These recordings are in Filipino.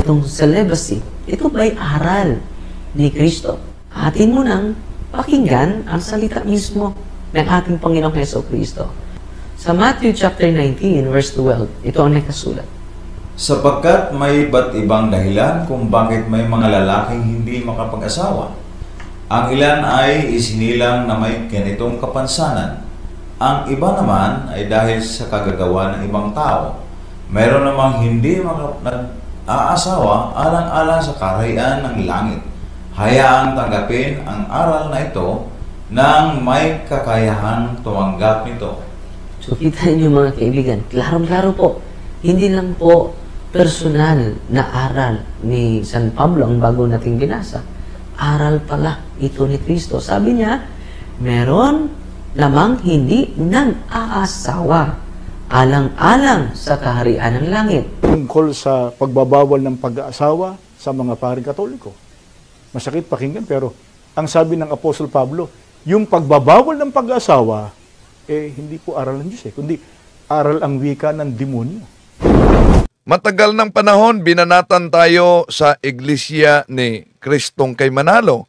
itong celibacy, ito ba'y aral ni Kristo? Atin mo nang pakinggan ang salita mismo ng ating Panginoong Hesukristo. Sa Matthew chapter 19, verse 12, ito ang nakasulat. Sapagkat may iba't ibang dahilan kung bakit may mga lalaking hindi makapag-asawa. Ang ilan ay isinilang na may ganitong kapansanan. Ang iba naman ay dahil sa kagagawa ng ibang tao. Mayroon namang hindi nag-aasawa alang-alang sa kaharian ng langit. Hayaang tanggapin ang aral na ito nang may kakayahang tumanggap nito. So kita niyo mga kaibigan, klarong-klaro po, hindi lang po personal na aral ni San Pablo ang bago nating binasa. Aral pala ito ni Kristo. Sabi niya, meron lamang hindi nag-aasawa alang-alang sa kaharian ng langit. Tungkol sa pagbabawal ng pag-aasawa sa mga paring Katoliko. Masakit pakinggan pero ang sabi ng Apostol Pablo, yung pagbabawal ng pag-aasawa, hindi po aral ng Diyos kundi aral ang wika ng demonyo. Matagal ng panahon, binanatan tayo sa Iglesia ni Kristong kay Manalo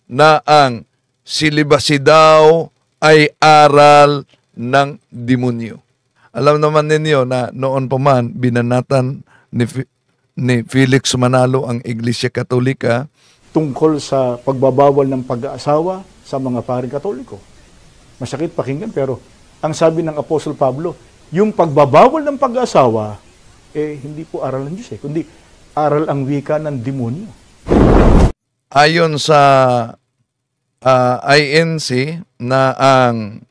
na ang celibacy daw ay aral ng demonyo. Alam naman ninyo na noon pa man binanatan ni Felix Manalo ang Iglesia Katolika Tungkol sa pagbabawal ng pag-aasawa sa mga paring Katoliko. Masakit pakinggan pero ang sabi ng Apostol Pablo, yung pagbabawal ng pag-aasawa, hindi po aral ng Diyos kundi aral ang wika ng demonyo. Ayon sa INC na ang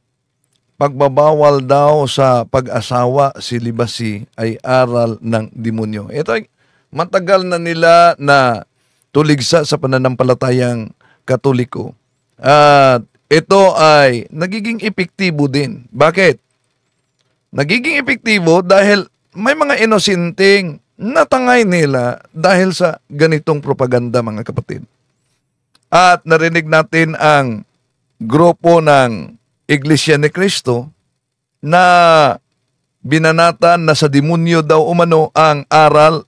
pagbabawal daw sa pag-asawa, celibacy, ay aral ng demonyo. Ito ay matagal na nila na tuligsa sa pananampalatayang Katoliko. At ito ay nagiging epektibo din. Bakit? Nagiging epektibo dahil may mga inosenteng natangay nila dahil sa ganitong propaganda, mga kapatid. At narinig natin ang grupo ng Iglesia ni Cristo na binanatan na sa demonyo daw umano ang aral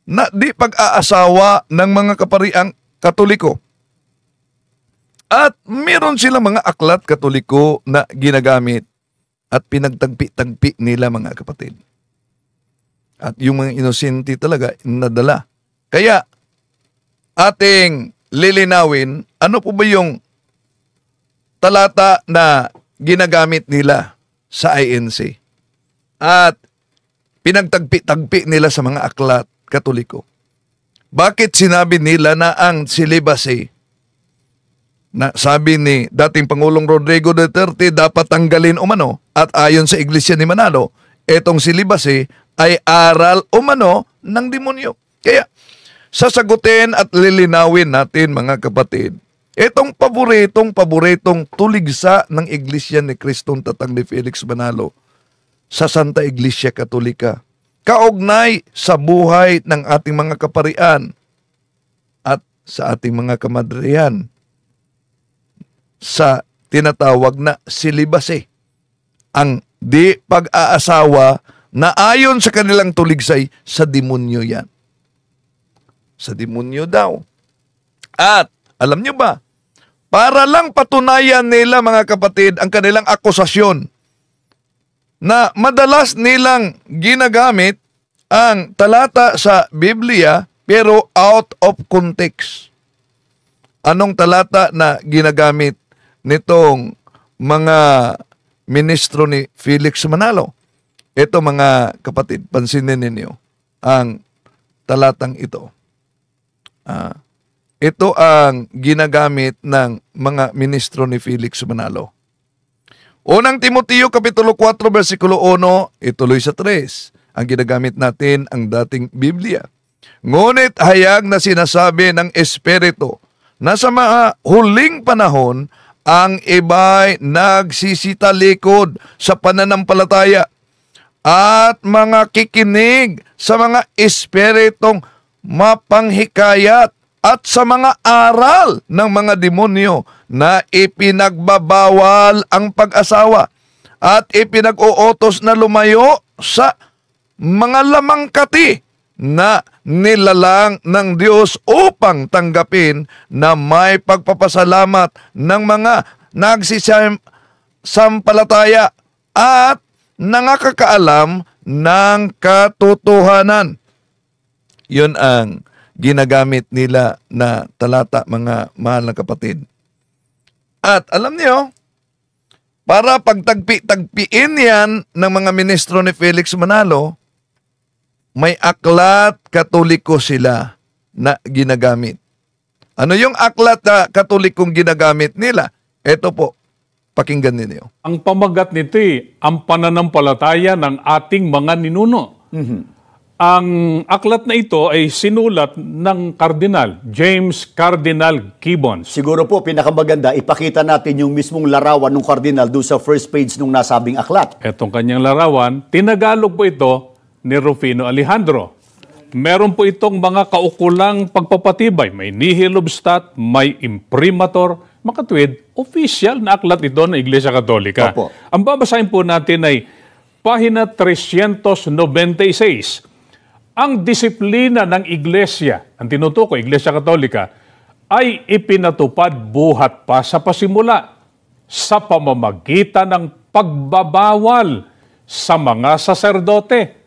na di pag-aasawa ng mga kapariang Katoliko. At meron silang mga aklat Katoliko na ginagamit at pinagtagpi-tagpi nila, mga kapatid. At yung mga inosente talaga nadala. Kaya ating lilinawin, ano po ba yung talata na ginagamit nila sa INC? At pinagtagpi-tagpi nila sa mga aklat Katoliko. Bakit sinabi nila na ang celibacy, na sabi ni dating Pangulong Rodrigo Duterte dapat tanggalin umano, at ayon sa Iglesia ni Manalo, etong celibacy ay aral umano ng demonyo. Kaya sasagutin at lilinawin natin, mga kapatid, itong paboritong tuligsa ng Iglesia ni Kristong Tatang ni Felix Manalo sa Santa Iglesia Katolika, kaugnay sa buhay ng ating mga kaparian at sa ating mga kamadrian sa tinatawag na celibacy, ang di pag-aasawa na ayon sa kanilang tuligsay sa demonyo yan. Sa demonyo daw. At alam nyo ba, para lang patunayan nila, mga kapatid, ang kanilang akusasyon na madalas nilang ginagamit ang talata sa Biblia pero out of context. Anong talata na ginagamit nitong mga ministro ni Felix Manalo? Ito, mga kapatid, pansinin ninyo ang talatang ito. Ito ang ginagamit ng mga ministro ni Felix Manalo. Unang Timoteo Kapitulo 4, versikulo 1, ituloy sa 3. Ang ginagamit natin ang dating Biblia. Ngunit hayag na sinasabi ng Espiritu na sa mga huling panahon, ang iba'y nagsisitalikod sa pananampalataya at mga kikinig sa mga espiritong mapanghikayat at sa mga aral ng mga demonyo na ipinagbabawal ang pag-asawa at ipinag-uutos na lumayo sa mga lamangkati na nilalang ng Diyos upang tanggapin na may pagpapasalamat ng mga nagsisampalataya at nakakaalam ng katotohanan. Yun ang ginagamit nila na talata, mga mahal na kapatid. At alam niyo, para pagtagpi-tagpiin yan ng mga ministro ni Felix Manalo, may aklat katoliko sila na ginagamit. Ano yung aklat na katolikong ginagamit nila? Ito po, pakinggan ninyo. Ang pamagat nito ang pananampalataya ng ating mga ninuno. Ang aklat na ito ay sinulat ng Kardinal James Cardinal Gibbons. Siguro po, pinakamaganda, ipakita natin yung mismong larawan ng kardinal doon sa first page nung nasabing aklat. Etong kanyang larawan, tinagalog po ito ni Rufino Alejandro. Meron po itong mga kaukulang pagpapatibay. May nihil obstat, may imprimatur, makatwid, official na aklat ito ng Iglesia Katolika. Opo. Ang babasahin po natin ay pahina 396. Ang disiplina ng Iglesia, ang tinutukoy, Iglesia Katolika, ay ipinatupad buhat pa sa pasimula sa pamamagitan ng pagbabawal sa mga saserdote.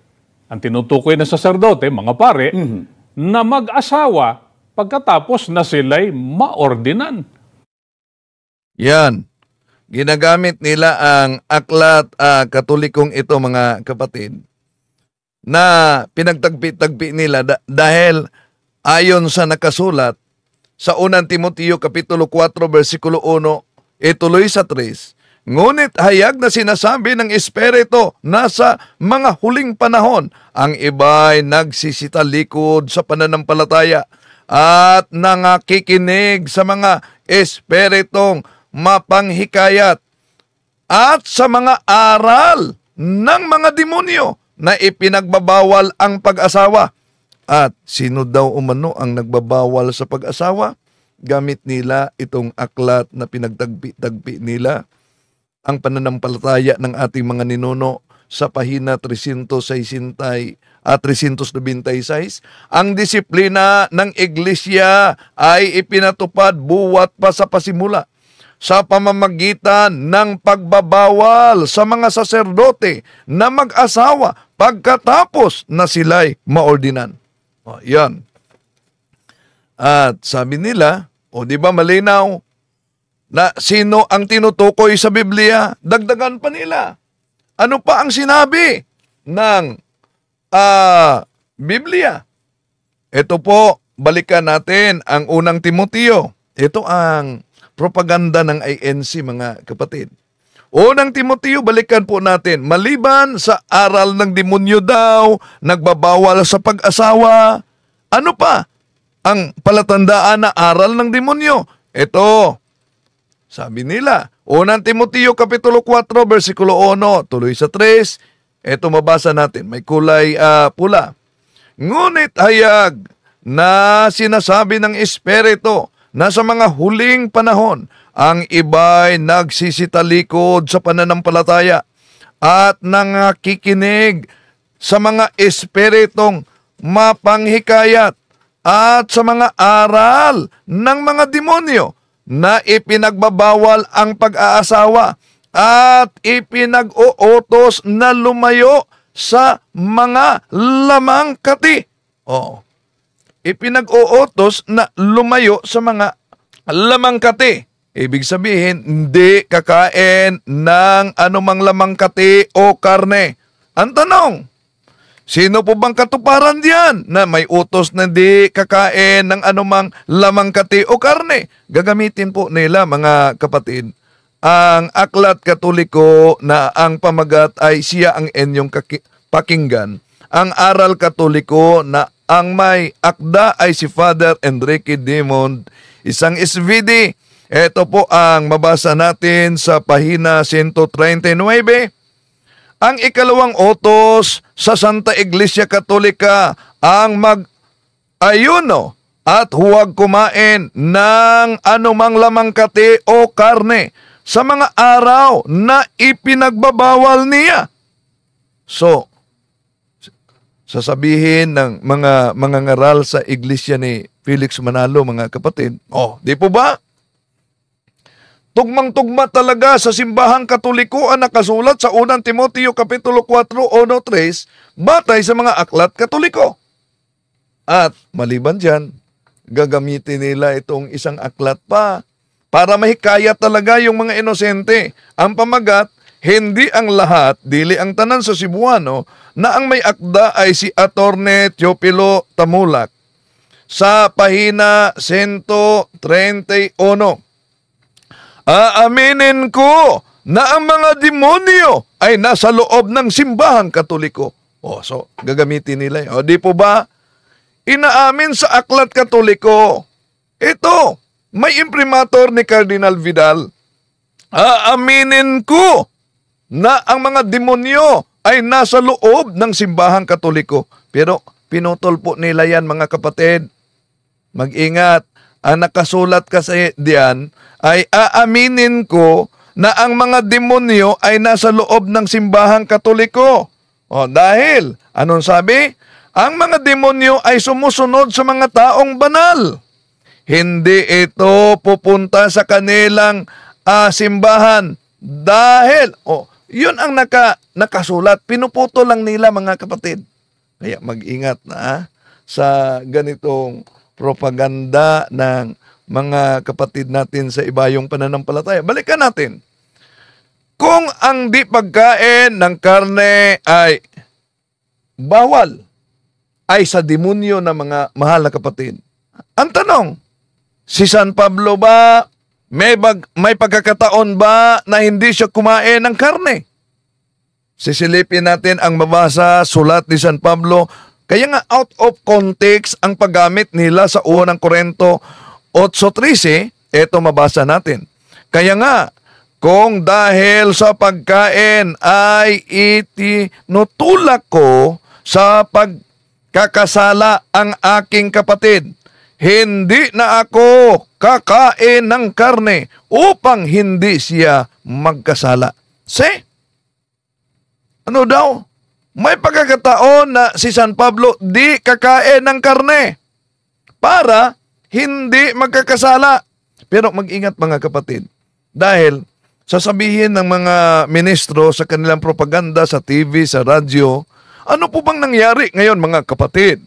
Ang tinutukoy ng saserdote, mga pare, na mag-asawa pagkatapos na sila'y maordinan. Yan. Ginagamit nila ang aklat katolikong ito, mga kapatid, na pinagtagpi-tagpi nila dahil ayon sa nakasulat sa unang Timoteo Kapitulo 4, versikulo 1, ituloy sa 3, ngunit hayag na sinasabi ng Espiritu na sa mga huling panahon, ang iba'y nagsisitalikod sa pananampalataya at nangakikinig sa mga espiritong mapanghikayat at sa mga aral ng mga demonyo na ipinagbabawal ang pag-asawa. At sino daw umano ang nagbabawal sa pag-asawa? Gamit nila itong aklat na pinagtagpi-tagpi nila, ang pananampalataya ng ating mga ninuno sa pahina 396. Ang disiplina ng Iglesia ay ipinatupad buwat pa sa pasimula sa pamamagitan ng pagbabawal sa mga saserdote na mag-asawa pagkatapos na sila'y maordinan. O, yan. At sabi nila, o di ba malinaw na sino ang tinutukoy sa Biblia? Dagdagan pa nila. Ano pa ang sinabi ng Biblia? Ito po, balikan natin ang unang Timoteo. Ito ang propaganda ng INC, mga kapatid. Unang Timoteo, balikan po natin. Maliban sa aral ng demonyo daw, nagbabawal sa pag-asawa, ano pa ang palatandaan na aral ng demonyo? Ito, sabi nila, unang Timoteo Kapitulo 4, versikulo 1, tuloy sa 3, ito mabasa natin, may kulay pula. Ngunit hayag na sinasabi ng Espiritu na sa mga huling panahon, ang iba'y nagsisitalikod sa pananampalataya at nangakikinig sa mga espiritong mapanghikayat at sa mga aral ng mga demonyo na ipinagbabawal ang pag-aasawa at ipinag-uutos na lumayo sa mga lamangkati. Ipinag-uutos na lumayo sa mga lamangkati. Ibig sabihin, hindi kakain ng anumang lamangkati o karne. Ang tanong, sino po bang katuparan diyan na may utos na hindi kakain ng anumang lamangkati o karne? Gagamitin po nila, mga kapatid, ang aklat katoliko na ang pamagat ay siya ang inyong pakinggan. Ang aral katoliko na ang may akda ay si Father Enrique Dimond, isang SVD. Ito po ang mabasa natin sa pahina 139. Ang ikalawang utos sa Santa Iglesia Katolika ang mag-ayuno at huwag kumain ng anumang lamangkati o karne sa mga araw na ipinagbabawal niya. So, sasabihin ng mga ngaral sa iglesia ni Felix Manalo, mga kapatid. Di po ba? Tugmang-tugma talaga sa simbahang Katoliko ang nakasulat sa 1 Timoteo Kapitulo 4, 1-3, batay sa mga aklat Katoliko. At maliban dyan, gagamitin nila itong isang aklat pa para mahikayat talaga yung mga inosente. Ang pamagat, hindi ang lahat, dili ang tanan sa Cebuano, na ang may akda ay si Attorney Teopilo Tamulak. Sa pahina 131, aaminin ko na ang mga demonyo ay nasa loob ng simbahang Katoliko. So gagamitin nila. Di po ba? Inaamin sa aklat Katoliko. Ito, may imprimatur ni Cardinal Vidal. Aaminin ko na ang mga demonyo ay nasa loob ng simbahang Katoliko. Pero pinutol po nila yan, mga kapatid. Mag-ingat. Ang nakasulat kasi diyan ay aaminin ko na ang mga demonyo ay nasa loob ng simbahang Katoliko. Dahil, anong sabi? Ang mga demonyo ay sumusunod sa mga taong banal. Hindi ito pupunta sa kanilang simbahan. Dahil, yun ang nakasulat. Pinuputo lang nila, mga kapatid. Kaya mag-ingat na sa ganitong propaganda ng mga kapatid natin sa ibayong pananampalataya. Balikan natin. Kung ang di pagkain ng karne ay bawal, ay sa demonyo na mga mahal na kapatid. Ang tanong, si San Pablo ba, may pagkakataon ba na hindi siya kumain ng karne? Sisilipin natin ang mabasa sulat ni San Pablo. Kaya nga out of context ang paggamit nila sa 1 Korinto 8:13, ito mabasa natin. Kaya nga, kung dahil sa pagkain ay itinutulak ko sa pagkakasala ang aking kapatid, hindi na ako kakain ng karne upang hindi siya magkasala. Ano daw? May pagkakataon na si San Pablo di kakain ng karne para hindi magkakasala. Pero mag-ingat, mga kapatid, dahil sasabihin ng mga ministro sa kanilang propaganda sa TV, sa radyo, ano po bang nangyari ngayon, mga kapatid?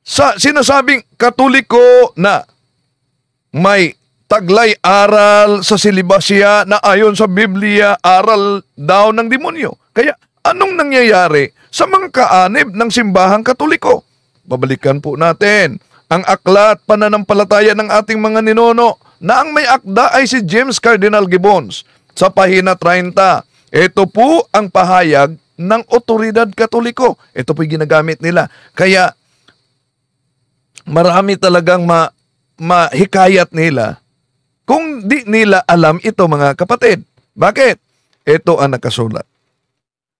Sa sinasabing Katoliko na may taglay aral sa silibasya na ayon sa Biblia, aral daw ng demonyo. Kaya anong nangyayari sa mga kaanib ng simbahang Katoliko? Babalikan po natin ang aklat pananampalataya ng ating mga ninuno na ang may akda ay si James Cardinal Gibbons. Sa pahina 30, ito po ang pahayag ng otoridad Katoliko. Ito po yung ginagamit nila. Kaya marami talagang mahikayat nila kung di nila alam ito, mga kapatid. Bakit? Ito ang nakasulat.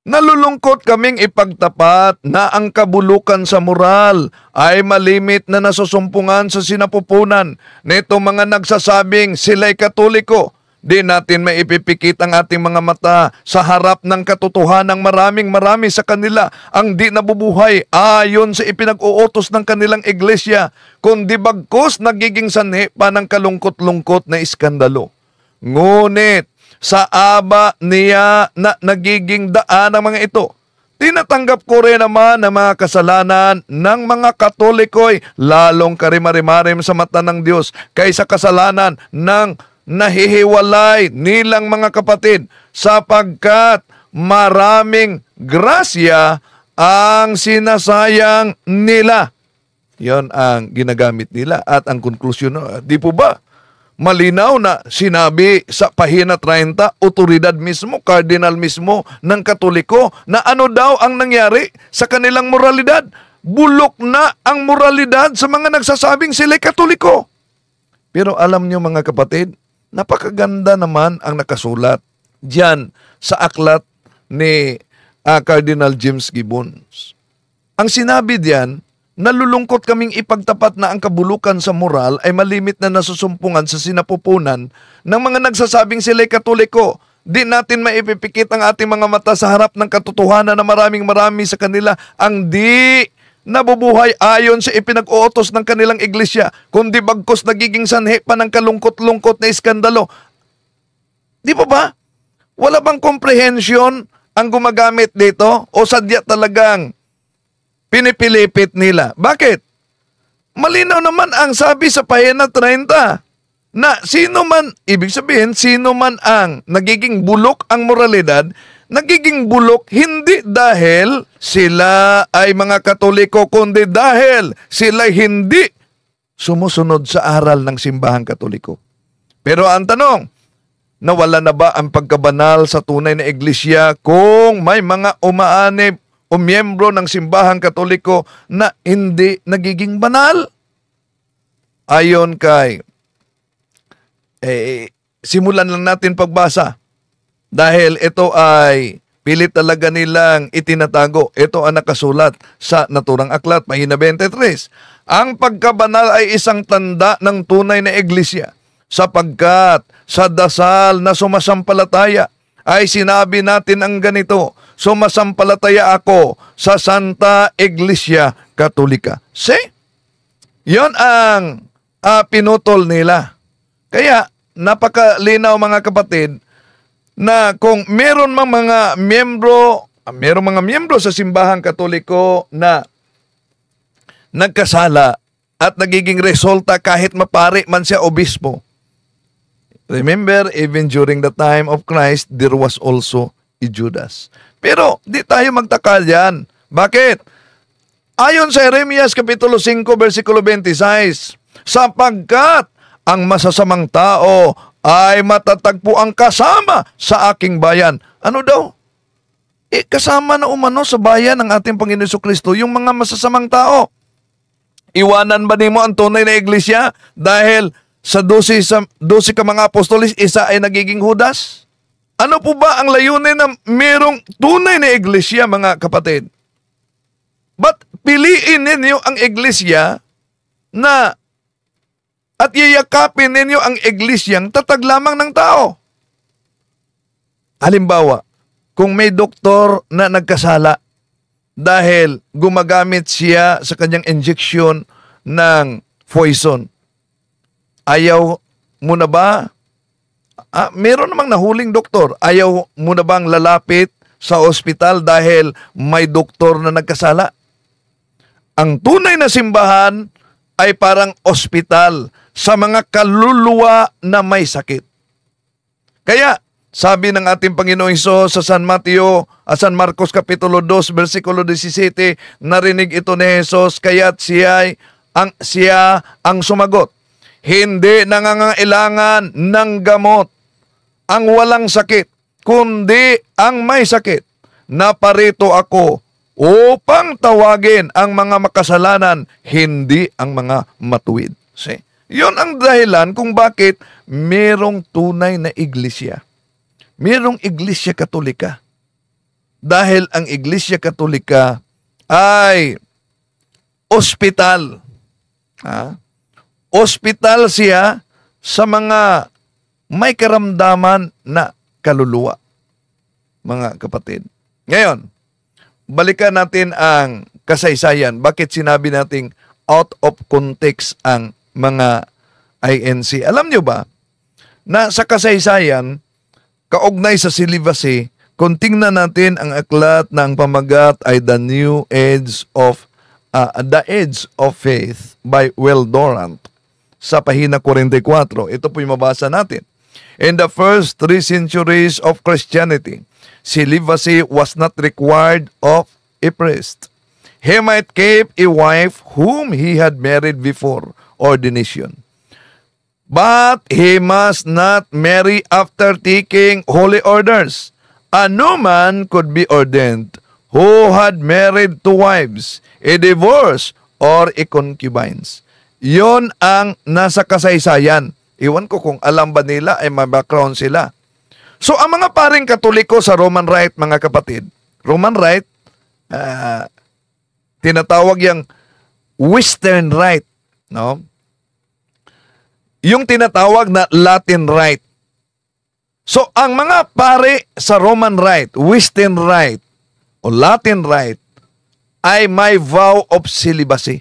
Nalulungkot kaming ipagtapat na ang kabulukan sa moral ay malimit na nasusumpungan sa sinapupunan nito mga nagsasabing sila'y Katoliko. Di natin maipipikit ang ating mga mata sa harap ng katotohanang marami sa kanila ang di nabubuhay ayon sa ipinag-uutos ng kanilang iglesia, kundi bagkus nagiging sanhi pa ng kalungkot-lungkot na iskandalo. Ngunit sa aba niya na nagiging daan ang mga ito, tinatanggap ko rin naman ang mga kasalanan ng mga Katoliko'y lalong karimarimarim sa mata ng Diyos kaysa kasalanan ng nahihiwalay nilang mga kapatid, sapagkat maraming grasya ang sinasayang nila. Yon ang ginagamit nila at ang konklusyon. Di po ba? Malinaw na sinabi sa pahina 30, otoridad mismo, kardinal mismo ng Katoliko, na ano daw ang nangyari sa kanilang moralidad. Bulok na ang moralidad sa mga nagsasabing sila'y Katoliko. Pero alam nyo, mga kapatid, napakaganda naman ang nakasulat diyan sa aklat ni Cardinal James Gibbons. Ang sinabi diyan, nalulungkot kaming ipagtapat na ang kabulukan sa moral ay malimit na nasusumpungan sa sinapupunan ng mga nagsasabing sila'y Katoliko. di natin maipipikit ang ating mga mata sa harap ng katotohanan na marami sa kanila ang di nabubuhay ayon sa ipinag-uutos ng kanilang iglesia, kundi bagkus nagiging sanhi pa ng kalungkot-lungkot na iskandalo. Di ba ba? Wala bang comprehension ang gumagamit dito o sadya talagang pinipilipit nila? Bakit? Malinaw naman ang sabi sa pahina 30 na sino man, ibig sabihin, sino man ang nagiging bulok ang moralidad, nagiging bulok hindi dahil sila ay mga Katoliko, kundi dahil sila hindi sumusunod sa aral ng simbahang Katoliko. Pero ang tanong, nawala na ba ang pagkabanal sa tunay na iglesia kung may mga umaanib o miyembro ng simbahang Katoliko na hindi nagiging banal? Ayon kay, simulan lang natin pagbasa. Dahil ito ay pilit talaga nilang itinatago. Ito ang nakasulat sa naturang aklat, pahina 23. Ang pagkabanal ay isang tanda ng tunay na iglesia, sapagkat sa dasal na sumasampalataya ay sinabi natin ang ganito, sumasampalataya ako sa Santa Iglesia Katolika. See? Yon ang pinutol nila. Kaya, napakalinaw mga kapatid, na kung meron mga miyembro sa simbahang Katoliko na nagkasala at nagiging resulta kahit mapari man siya obispo. Remember, even during the time of Christ, there was also a Judas. Pero di tayo magtaka yan. Bakit? Ayon sa Jeremias Kapitulo 5, versikulo 26, sapagkat ang masasamang tao ay matatagpo ang kasama sa aking bayan. Ano daw? Kasama na umano sa bayan ng ating Panginoon Jesucristo yung mga masasamang tao. Iwanan ba nimo ang tunay na iglesia dahil sa 12 ka mga apostolis, isa ay nagiging Judas? Ano po ba ang layunin na mayroong tunay na iglesia, mga kapatid? But piliin ninyo ang iglesia na at yayakapin ninyo ang iglesyang tatag lamang ng tao. Halimbawa, kung may doktor na nagkasala dahil gumagamit siya sa kanyang injection ng poison, ayaw mo na ba? Meron namang nahuling doktor. Ayaw mo na bang lalapit sa ospital dahil may doktor na nagkasala? Ang tunay na simbahan ay parang ospital sa mga kaluluwa na may sakit. Kaya, sabi ng ating Panginoong Hesus sa San Marcos Kapitulo 2, versikulo 17, narinig ito ni Hesus, kaya't siya ang sumagot. Hindi nangangailangan ng gamot ang walang sakit, kundi ang may sakit. Naparito ako upang tawagin ang mga makasalanan, hindi ang mga matuwid. See? Yun ang dahilan kung bakit merong tunay na iglesia. Merong iglesia Katolika. Dahil ang iglesia Katolika ay ospital. Ospital siya sa mga may karamdaman na kaluluwa. Mga kapatid. Ngayon, balikan natin ang kasaysayan. Bakit sinabi nating out of context ang mga INC? Alam nyo ba na sa kasaysayan, kaugnay sa celibacy, kung tingnan natin ang aklat na ang pamagat ay The Age of Faith by Will Durant sa pahina 44. Ito po yung mabasa natin. In the first 3 centuries of Christianity, celibacy was not required of a priest. He might keep a wife whom he had married before ordination, but he must not marry after taking holy orders. No man could be ordained who had married 2 wives, a divorce, or a concubines. Yon ang nasa kasaysayan. Iwan ko kung alam ba nila ay may background sila. So, ang mga paring Katoliko sa Roman Rite, mga kapatid, Roman Rite, tinatawag yung Western Rite, no? Yung tinatawag na Latin Rite. So, ang mga pare sa Roman Rite, Western Rite, o Latin Rite, ay may vow of celibacy.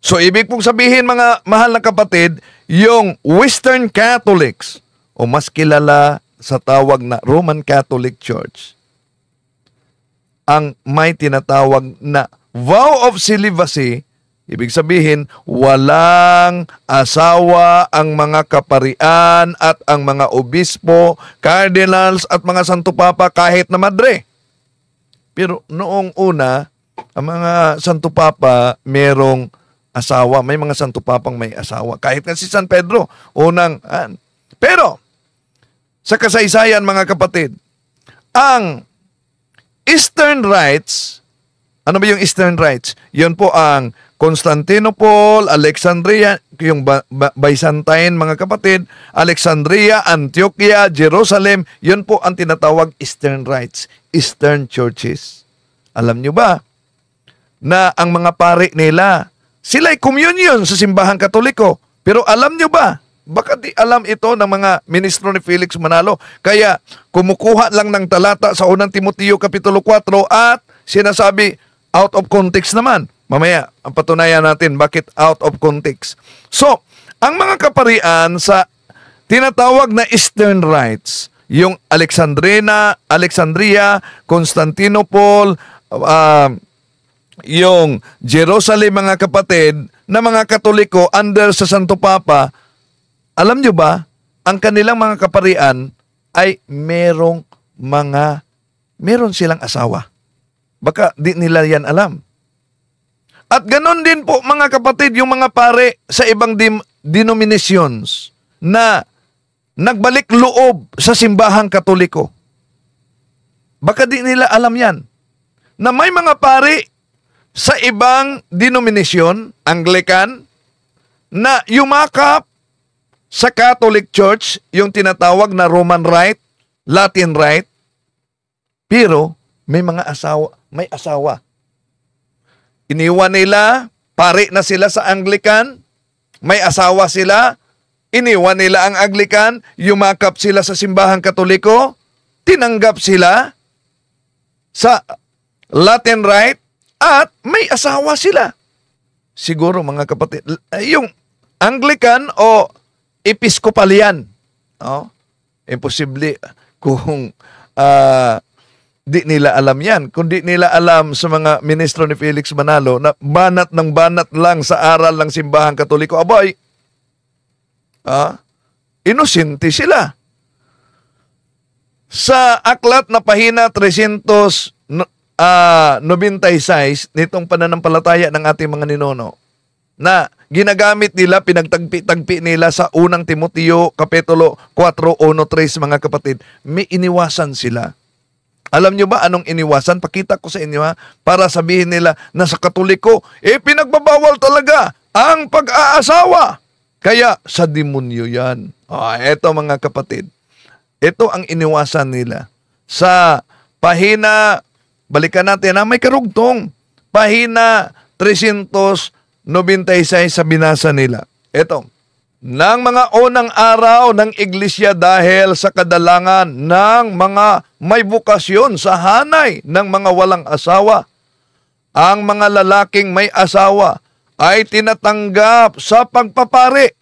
So, ibig pong sabihin, mga mahal na kapatid, yung Western Catholics, o mas kilala sa tawag na Roman Catholic Church, ang may tinatawag na vow of celibacy. Ibig sabihin, walang asawa ang mga kaparian at ang mga obispo, cardinals at mga santo papa kahit na madre. Pero noong una, ang mga santo papa merong asawa. May mga santo papang may asawa. Kahit nga si San Pedro, unang. Pero, sa kasaysayan mga kapatid, ang Eastern Rites, ano ba yung Eastern Rites? Yun po ang Constantinople, Alexandria, yung Byzantine mga kapatid, Alexandria, Antioquia, Jerusalem, yun po ang tinatawag Eastern Rites, Eastern Churches. Alam nyo ba na ang mga pari nila, sila'y communion sa simbahang Katoliko. Pero alam nyo ba, baka di alam ito ng mga ministro ni Felix Manalo, kaya kumukuha lang ng talata sa unang Timoteo Kapitulo 4 at sinasabi out of context naman. Mamaya, ang patunayan natin bakit out of context. So, ang mga kaparian sa tinatawag na Eastern Rites, yung Alexandria, Constantinople, yung Jerusalem mga kapatid, na mga Katoliko under sa Santo Papa, alam nyo ba, ang kanilang mga kaparian ay meron silang asawa. Baka di nila yan alam. At ganon din po mga kapatid yung mga pare sa ibang denominations na nagbalik loob sa simbahang Katoliko. Baka di nila alam yan. Na may mga pare sa ibang denominasyon, Anglican, na yumakap sa Catholic Church, yung tinatawag na Roman Rite, Latin Rite, pero may asawa. Iniwan nila, pare na sila sa Anglican, may asawa sila, iniwan nila ang Anglican, yumakap sila sa simbahang Katoliko, tinanggap sila sa Latin Rite, at may asawa sila. Siguro mga kapatid, yung Anglican o Episcopalian, imposible kung di nila alam yan. Kung di nila alam sa mga ministro ni Felix Manalo na banat ng banat lang sa aral ng simbahang Katoliko, aboy, inosente sila. Sa aklat na pahina 396 nitong pananampalataya ng ating mga ninuno, na ginagamit nila, pinagtagpi-tagpi nila sa unang Timoteo Kapitulo 4:1-3 mga kapatid, may iniwasan sila. Alam nyo ba anong iniwasan? Pakita ko sa inyo para sabihin nila na sa Katoliko, pinagbabawal talaga ang pag-aasawa. Kaya sa demonyo yan. Eto mga kapatid, ito ang iniwasan nila. Sa pahina, balikan natin may karugtong, pahina 396 sa binasa nila. Ito, ng mga unang araw ng iglesia dahil sa kadalangan ng mga may bukasyon sa hanay ng mga walang asawa, ang mga lalaking may asawa ay tinatanggap sa pagpapari.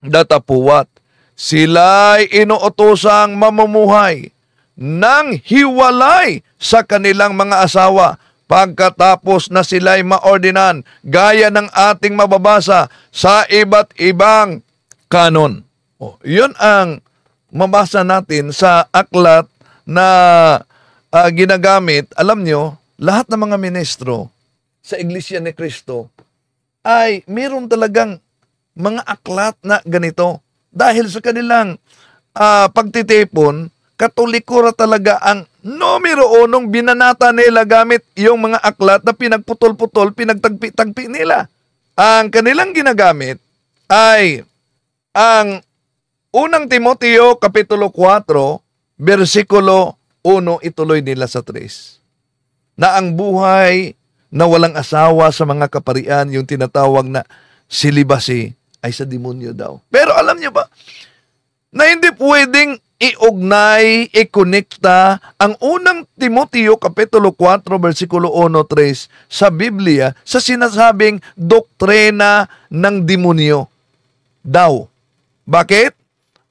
Datapuwat, sila'y inuutosang mamumuhay ng hiwalay sa kanilang mga asawa pagkatapos na sila'y maordinan gaya ng ating mababasa sa iba't ibang kanon. Yun ang mabasa natin sa aklat na ginagamit. Alam nyo, lahat ng mga ministro sa Iglesia ni Cristo ay meron talagang mga aklat na ganito. Dahil sa kanilang pagtitipon, Katoliko ra talaga ang numero unong binanata nila gamit yung mga aklat na pinagputol-putol, pinagtagpi-tagpi nila. Ang kanilang ginagamit ay ang unang Timoteo Kapitulo 4, versikulo 1, ituloy nila sa 3. Na ang buhay na walang asawa sa mga kaparian, yung tinatawag na celibacy, ay sa demonyo daw. Pero alam niyo ba, na hindi pwedeng iugnay, ikonekta ang unang Timoteo Kapitulo 4, versikulo 1-3 sa Biblia sa sinasabing doktrina ng demonyo daw. Bakit?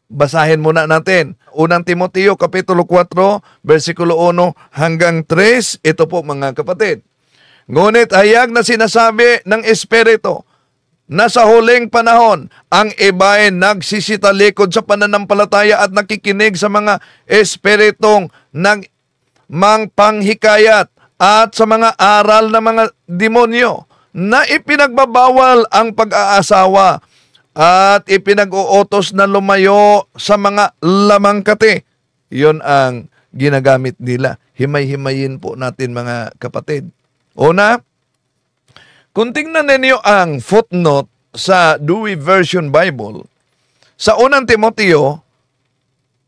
Basahin muna natin. Unang Timoteo Kapitulo 4, versikulo 1 hanggang 3. Ito po mga kapatid. Ngunit hayag na sinasabi ng Espiritu na sa huling panahon, ang iba ay nagsisitalikod sa pananampalataya at nakikinig sa mga espiritong mangpanghikayat at sa mga aral ng mga demonyo na ipinagbabawal ang pag-aasawa at ipinag-uutos na lumayo sa mga lamangkati. Yun ang ginagamit nila. Himay-himayin po natin mga kapatid. Una, kung tingnan ninyo ang footnote sa Douay Version Bible, sa unang Timoteo,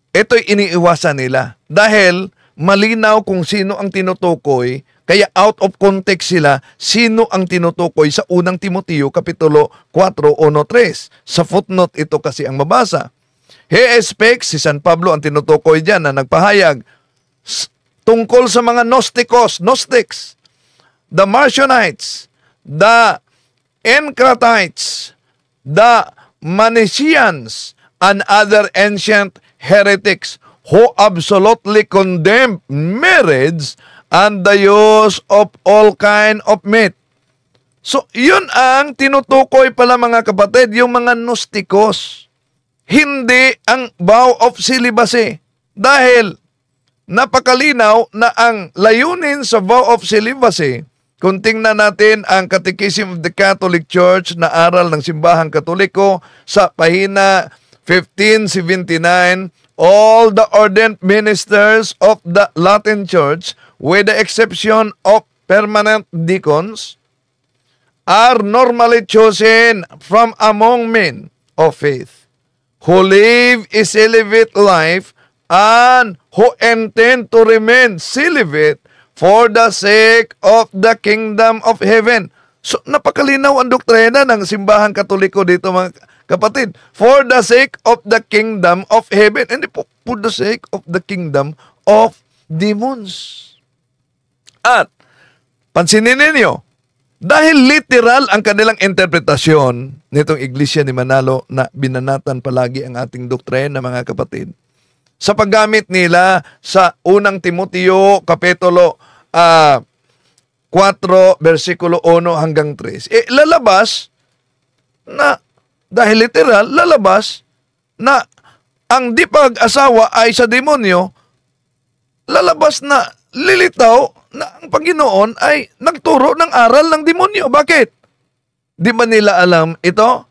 ito'y iniiwasan nila. Dahil malinaw kung sino ang tinutukoy, kaya out of context sila, sino ang tinutukoy sa unang Timoteo, Kapitulo 4:1-3. Sa footnote ito kasi ang mabasa. He expects, si San Pablo ang tinutukoy dyan na nagpahayag tungkol sa mga Gnostics, the Marcionites, the Encratites, the Manichaeans, and other ancient heretics who absolutely condemn marriage and the use of all kind of meat. So, yun ang tinutukoy pala mga kapatid, yung mga Gnosticos. Hindi ang vow of celibacy. Dahil napakalinaw na ang layunin sa vow of celibacy, kung tingnan natin ang Catechism of the Catholic Church na aral ng Simbahang Katoliko sa pahina 1579, all the ordained ministers of the Latin Church, with the exception of permanent deacons, are normally chosen from among men of faith who live a celibate life and who intend to remain celibate for the sake of the kingdom of heaven. So, napakalinaw ang doktrina ng Simbahang Katoliko dito mga kapatid. For the sake of the kingdom of heaven. Hindi po, for the sake of the kingdom of demons. At, pansinin ninyo, dahil literal ang kanilang interpretasyon nitong Iglesia ni Manalo na binanatan palagi ang ating doktrina mga kapatid, sa paggamit nila sa unang Timoteo Kapitulo 4, versikulo 1 hanggang 3. Lalabas na, dahil literal, lalabas na ang di pag-asawa ay sa demonyo, lalabas na lilitaw na ang Panginoon ay nagturo ng aral ng demonyo. Bakit? Di ba nila alam ito?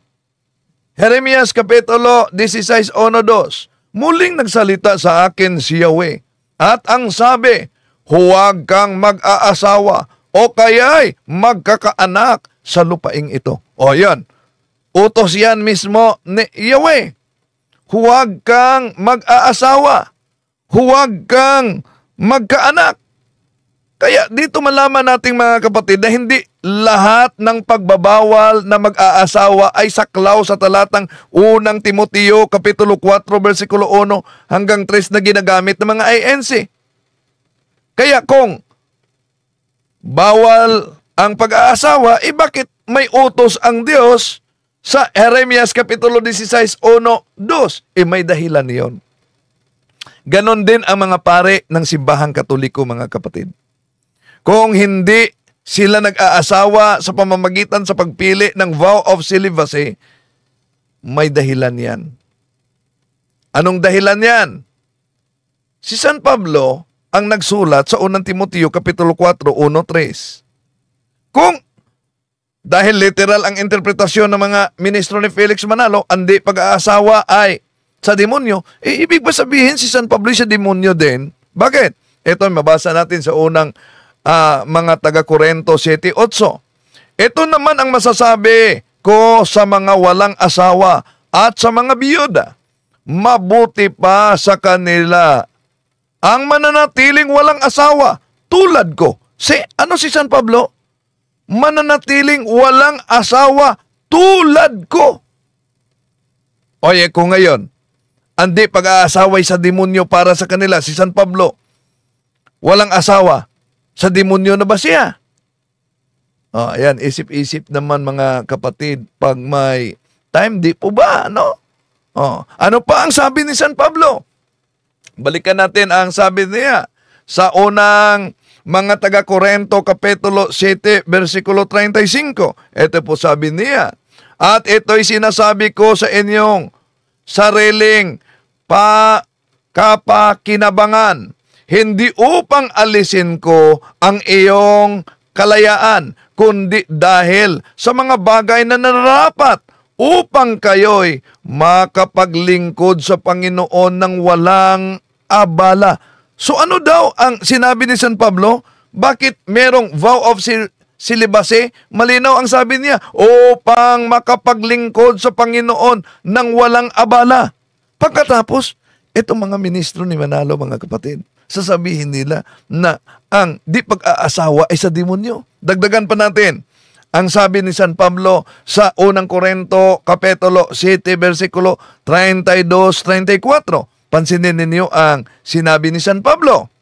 Jeremias Kapitulo 16:1-2. Muling nagsalita sa akin si Yahweh, at ang sabi, huwag kang mag-aasawa o kaya'y magkakaanak sa lupaing ito. O yan, utos yan mismo ni Yahweh. Huwag kang mag-aasawa, huwag kang magkaanak. Kaya dito malaman nating mga kapatid na hindi lahat ng pagbabawal na mag-aasawa ay saklaw sa talatang unang Timoteo Kapitulo 4, versikulo 1 hanggang 3 na ginagamit ng mga INC. Kaya kung bawal ang pag-aasawa, bakit may utos ang Diyos sa Jeremias Kapitulo 16:1-2? May dahilan niyon. Ganon din ang mga pare ng Simbahang Katoliko mga kapatid. Kung hindi sila nag-aasawa sa pamamagitan sa pagpili ng vow of celibacy, may dahilan yan. Anong dahilan yan? Si San Pablo ang nagsulat sa unang Timoteo Kapitulo 4, 1-3. Kung dahil literal ang interpretasyon ng mga ministro ni Felix Manalo, hindi pag-aasawa ay sa demonyo, ibig ba sabihin si San Pablo sa demonyo din? Bakit? Ito mabasa natin sa unang mga taga-Korinto 7:8. Ito naman ang masasabi ko sa mga walang asawa at sa mga biyuda. Mabuti pa sa kanila ang mananatiling walang asawa tulad ko. Ano si San Pablo? Mananatiling walang asawa tulad ko. Oye, kung ngayon, andi pag-aasaway sa demonyo para sa kanila. Si San Pablo, walang asawa. Sa demonyo na ba siya? Ayan, isip-isip naman mga kapatid, pag may time, di po ba, ano? Ano pa ang sabi ni San Pablo? Balikan natin ang sabi niya sa unang mga taga-Korinto, Kapitulo 7, versikulo 35. Ito po sabi niya, at ito'y sinasabi ko sa inyong sariling kapakinabangan, hindi upang alisin ko ang iyong kalayaan, kundi dahil sa mga bagay na nararapat upang kayo'y makapaglingkod sa Panginoon ng walang abala. So ano daw ang sinabi ni San Pablo? Bakit merong vow of celibacy? Malinaw ang sabi niya, upang makapaglingkod sa Panginoon ng walang abala. Pagkatapos, itong mga ministro ni Manalo, mga kapatid, sasabihin nila na ang di pag-aasawa ay sa demonyo. Dagdagan pa natin. Ang sabi ni San Pablo sa unang Korinto, Kapitulo 7, versikulo 32-34. Pansinin ninyo ang sinabi ni San Pablo.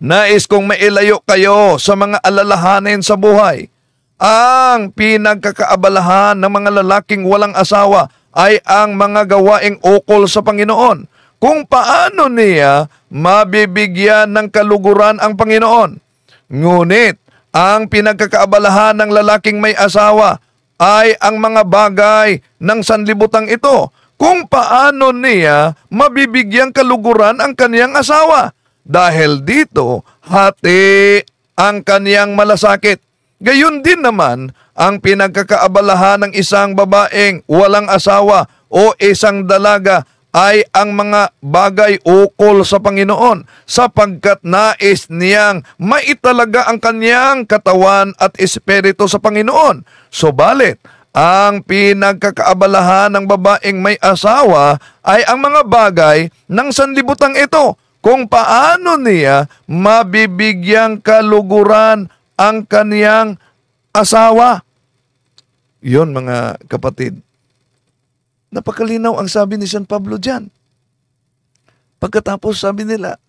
Nais kong mailayo kayo sa mga alalahanin sa buhay. Ang pinagkakaabalahan ng mga lalaking walang asawa ay ang mga gawaing ukol sa Panginoon. Kung paano niya mabibigyan ng kaluguran ang Panginoon. Ngunit, ang pinagkakaabalahan ng lalaking may asawa ay ang mga bagay ng sanlibutang ito. Kung paano niya mabibigyan kaluguran ang kaniyang asawa. Dahil dito, hati ang kaniyang malasakit. Gayon din naman ang pinagkakaabalahan ng isang babaeng walang asawa o isang dalaga ay ang mga bagay ukol sa Panginoon sapagkat nais niyang maitalaga ang kanyang katawan at espiritu sa Panginoon. Subalit, ang pinagkakaabalahan ng babaeng may asawa ay ang mga bagay ng sanlibutang ito kung paano niya mabibigyang kaluguran ang kaniyang asawa. Yun mga kapatid. Napakalinaw ang sabi ni San Pablo dyan. Pagkatapos sabi nila,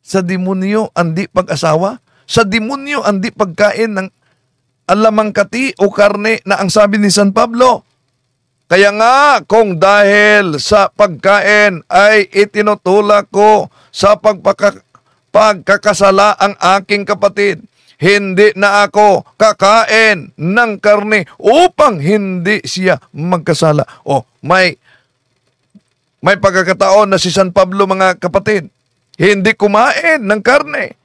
sa demonyo andi pag-asawa, sa demonyo andi pagkain ng alamangkati o karne na ang sabi ni San Pablo. Kaya nga, kung dahil sa pagkain ay itinutulak ko sa pagkakasala ang aking kapatid, hindi na ako kakain ng karne upang hindi siya magkasala. May pagkakataon na si San Pablo, mga kapatid, hindi kumain ng karne.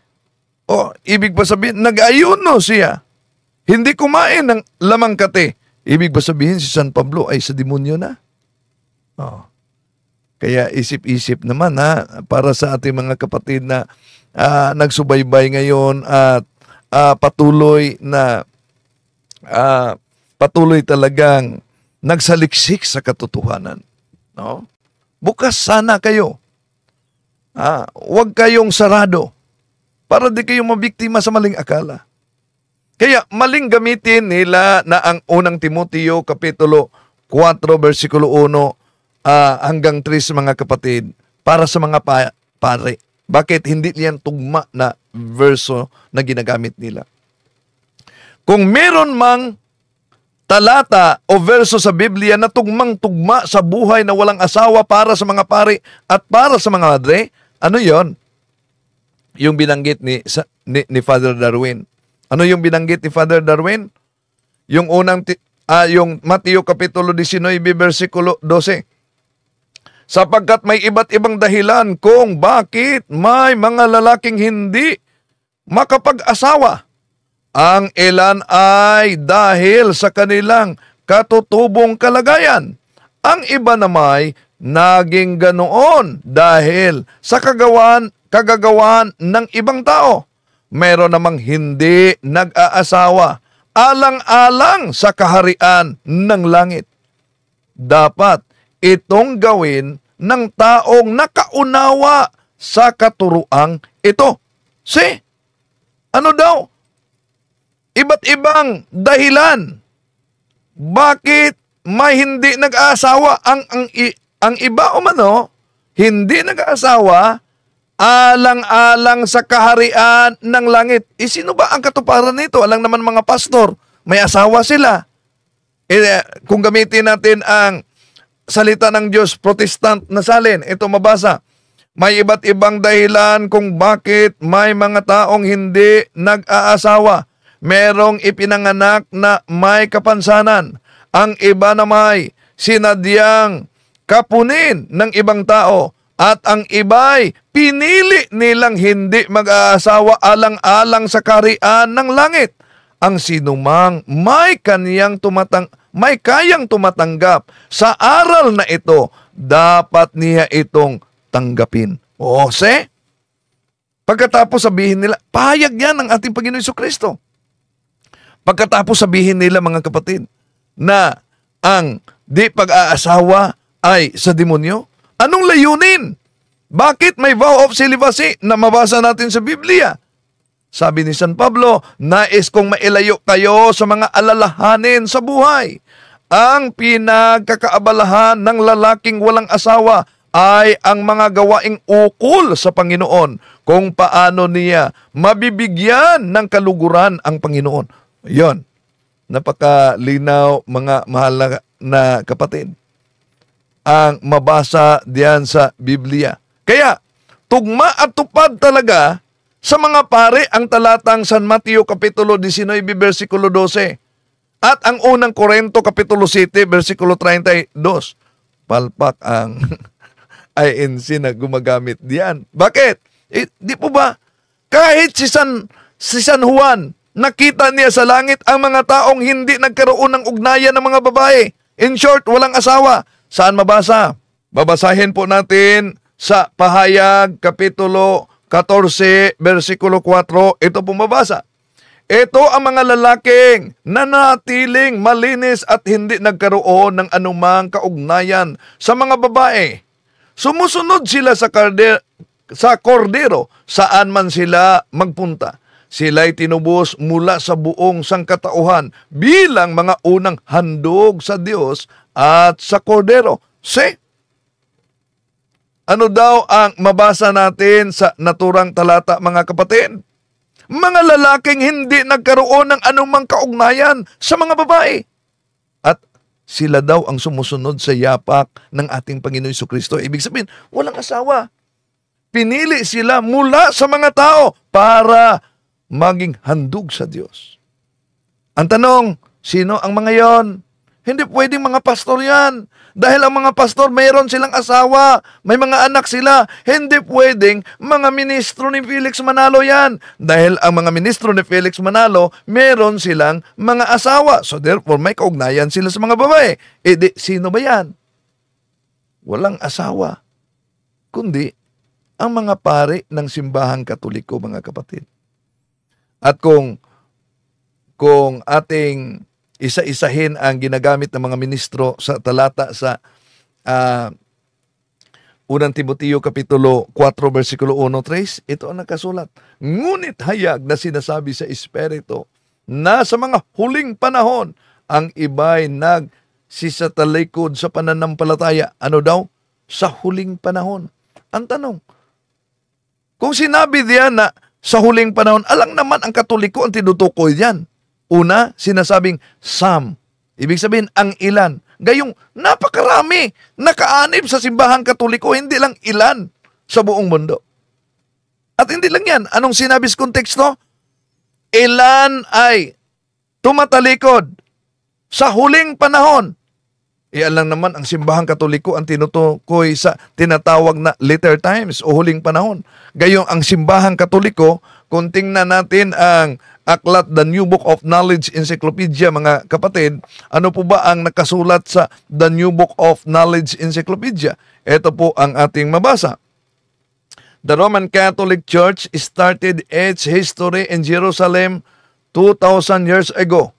Ibig ba sabihin, nag-ayuno siya. Hindi kumain ng lamangkati. Ibig ba sabihin si San Pablo ay sa demonyo na? Kaya isip-isip naman para sa ating mga kapatid na nagsubaybay ngayon at patuloy talagang nagsaliksik sa katotohanan. No? Bukas sana kayo. Huwag kayong sarado para di kayo mabiktima sa maling akala. Kaya maling gamitin nila na ang unang Timoteo Kapitulo 4, versikulo 1 hanggang 3 mga kapatid para sa mga pare. Bakit hindi yan tugma na verso na ginagamit nila? Kung meron mang talata o verso sa Biblia na tugmang-tugma sa buhay na walang asawa para sa mga pare at para sa mga madre, ano yon? Yung binanggit ni Father Darwin. Ano yung binanggit ni Father Darwin? Yung yung Mateo Kapitulo 19, versikulo 12. Sapagkat may iba't ibang dahilan kung bakit may mga lalaking hindi makapag-asawa. Ang ilan ay dahil sa kanilang katutubong kalagayan. Ang iba namay naging ganoon dahil sa kagagawan ng ibang tao. Meron namang hindi nag-aasawa alang-alang sa kaharian ng langit. Dapat itong gawin ng taong nakaunawa sa katuruang ito. Ano daw? Iba't ibang dahilan. Bakit may hindi nag-aasawa ang iba umano hindi nag-aasawa, alang-alang sa kaharian ng langit. Sino ba ang katuparan nito? Alang naman mga pastor, may asawa sila. Kung gamitin natin ang salita ng Diyos, Protestant na salin, ito mabasa. May iba't ibang dahilan kung bakit may mga taong hindi nag-aasawa. Merong ipinanganak na may kapansanan. Ang iba na may sinadyang kapunin ng ibang tao. At ang iba'y pinili nilang hindi mag-aasawa alang-alang sa kaharian ng langit. Ang sinumang may kayang tumatanggap sa aral na ito, dapat niya itong tanggapin. O, pagkatapos sabihin nila, pahayag yan ng ating Panginoon Jesucristo. Pagkatapos sabihin nila, mga kapatid, na ang di pag-aasawa ay sa demonyo, anong layunin? Bakit may vow of celibacy na mabasa natin sa Biblia? Sabi ni San Pablo, nais kong mailayo kayo sa mga alalahanin sa buhay. Ang pinagkakaabalahan ng lalaking walang asawa ay ang mga gawaing ukol sa Panginoon, kung paano niya mabibigyan ng kaluguran ang Panginoon. Yon, napakalinaw mga mahal na kapatid, ang mabasa diyan sa Biblia. Kaya, tugma at tupad talaga sa mga pare ang talatang San Mateo Kapitulo 19, versikulo 12. At ang unang Korinto Kapitulo 7, versikulo 32. Palpak ang INC na gumagamit diyan. Bakit? Di po ba? Kahit si San Juan, nakita niya sa langit ang mga taong hindi nagkaroon ng ugnayan ng mga babae. In short, walang asawa. Saan mabasa? Babasahin po natin sa Pahayag, Kapitulo 14, versikulo 4. Ito po mabasa. Ito ang mga lalaking nanatiling malinis at hindi nagkaroon ng anumang kaugnayan sa mga babae. Sumusunod sila sa kordero saan man sila magpunta. Sila'y tinubos mula sa buong sangkatauhan bilang mga unang handog sa Diyos at sa kordero. Ano daw ang mabasa natin sa naturang talata, mga kapatid? Mga lalaking hindi nagkaroon ng anumang kaugnayan sa mga babae. At sila daw ang sumusunod sa yapak ng ating Panginoon Jesucristo. Ibig sabihin, walang asawa. Pinili sila mula sa mga tao para maging handog sa Diyos. Ang tanong, sino ang mga yon? Hindi pwedeng mga pastor yan. Dahil ang mga pastor, mayroon silang asawa, may mga anak sila. Hindi pwedeng mga ministro ni Felix Manalo yan. Dahil ang mga ministro ni Felix Manalo, mayroon silang mga asawa. So therefore, may kaugnayan sila sa mga babae. Sino ba yan? Walang asawa. Kundi, ang mga pare ng simbahang Katoliko, mga kapatid. At kung ating isa-isahin ang ginagamit ng mga ministro sa talata sa unang Timoteo Kapitulo 4, versikulo 1-3, ito ang nakasulat. Ngunit hayag na sinasabi sa Espiritu na sa mga huling panahon, ang iba'y nagsisatalikod sa pananampalataya. Ano daw? Sa huling panahon. Ang tanong, kung sinabi diyan na sa huling panahon, alang naman ang Katoliko ang tinutukoy diyan. Una, sinasabing some. Ibig sabihin, ang ilan. Gayong napakarami, nakaanib sa simbahang Katoliko, hindi lang ilan sa buong mundo. At hindi lang yan. Anong sinabi sa konteksto? Ilan ay tumatalikod sa huling panahon. Iyan lang naman ang simbahang Katoliko ang tinutukoy sa tinatawag na later times o huling panahon. Gayong ang simbahang Katoliko, kung tingnan natin ang aklat The New Book of Knowledge Encyclopedia, mga kapatid, ano po ba ang nakasulat sa The New Book of Knowledge Encyclopedia? Ito po ang ating mabasa. The Roman Catholic Church started its history in Jerusalem 2,000 years ago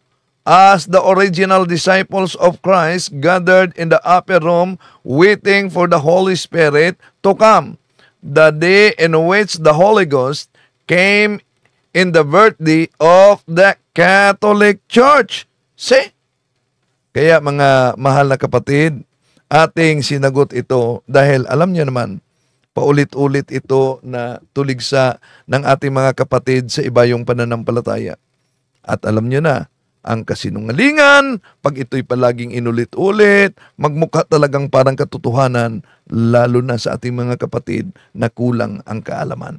as the original disciples of Christ gathered in the upper room waiting for the Holy Spirit to come. The day in which the Holy Ghost came in the birthday of the Catholic Church. Kaya mga mahal na kapatid, ating sinagot ito dahil alam niyo naman, paulit-ulit ito na tuligsa ng ating mga kapatid sa iba yung pananampalataya. At alam nyo na, ang kasinungalingan, pag ito'y palaging inulit-ulit, magmukha talagang parang katotohanan, lalo na sa ating mga kapatid na kulang ang kaalaman.